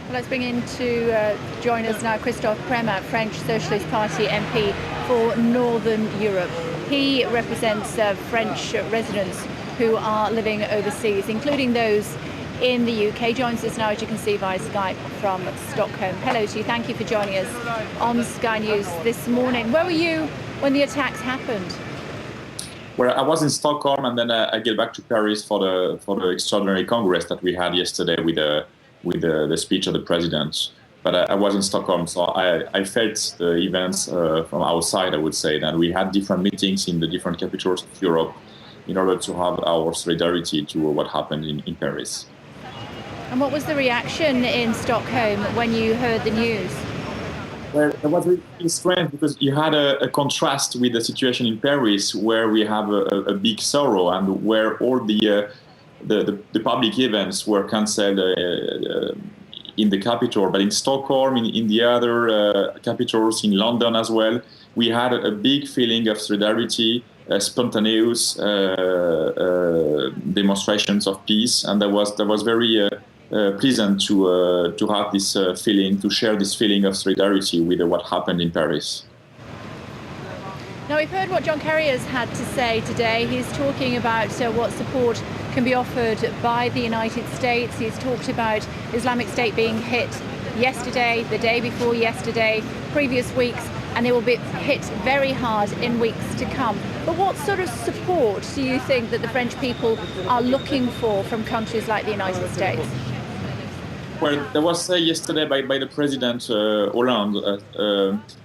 Well, let's bring in to join us now Christophe Premat, French Socialist Party MP for Northern Europe. He represents French residents who are living overseas, including those in the UK. Joins us now, as you can see, via Skype from Stockholm. Hello to you. Thank you for joining us on Sky News this morning. Where were you when the attacks happened? Well, I was in Stockholm, and then I get back to Paris for the extraordinary Congress that we had yesterday with the speech of the president. But I was in Stockholm, so I felt the events from outside, I would say, that we had different meetings in the different capitals of Europe in order to have our solidarity to what happened in Paris. And what was the reaction in Stockholm when you heard the news? Well, it was really strange because you had a contrast with the situation in Paris, where we have a big sorrow and where all the public events were cancelled in the capital. But in Stockholm, in the other capitals, in London as well, we had a big feeling of solidarity, spontaneous demonstrations of peace, and that was very pleasant to have this feeling, to share this feeling of solidarity with what happened in Paris. Now, we've heard what John Kerry has had to say today. He's talking about what support can be offered by the United States. He's talked about Islamic State being hit yesterday, the day before yesterday, previous weeks, and they will be hit very hard in weeks to come. But what sort of support do you think that the French people are looking for from countries like the United States? Well, there was said yesterday by the President Hollande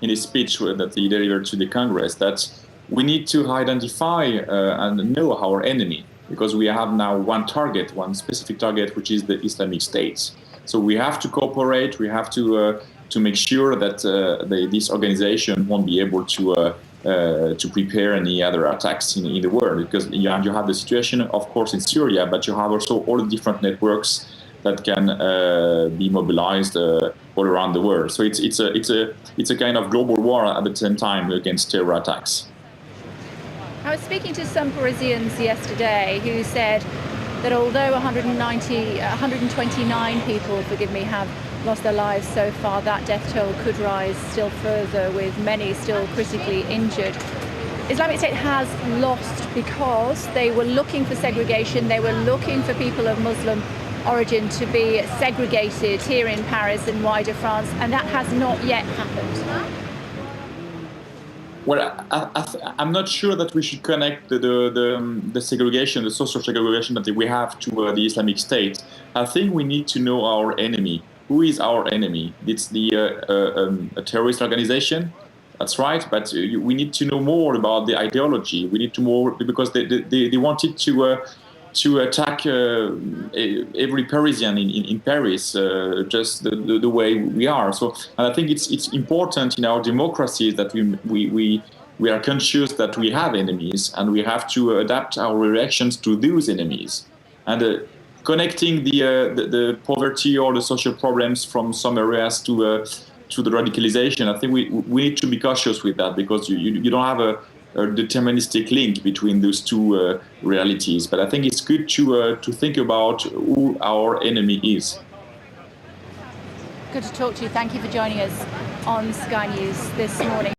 in his speech that he delivered to the Congress that we need to identify and know our enemy, because we have now one target, one specific target, which is the Islamic State. So we have to cooperate. We have to make sure that this organization won't be able to prepare any other attacks in the world, because you have the situation, of course, in Syria, but you have also all the different networks that can be mobilized all around the world. So it's a kind of global war at the same time against terror attacks. I was speaking to some Parisians yesterday who said that although 129 people, forgive me, have lost their lives so far, that death toll could rise still further, with many still critically injured. Islamic State has lost because they were looking for segregation. They were looking for people of Muslim origin to be segregated here in Paris and wider France, and that has not yet happened. Well, I'm not sure that we should connect the segregation, the social segregation that we have to the Islamic State. I think we need to know our enemy. Who is our enemy? It's a terrorist organization. That's right, but we need to know more about the ideology. We need to more, because they wanted to attack every Parisian in Paris, just the way we are. So, and I think it's important in our democracies that we are conscious that we have enemies, and we have to adapt our reactions to those enemies. And connecting the poverty or the social problems from some areas to the radicalization, I think we need to be cautious with that, because you don't have a deterministic link between those two realities. But I think it's good to think about who our enemy is. Good to talk to you. Thank you for joining us on Sky News this morning.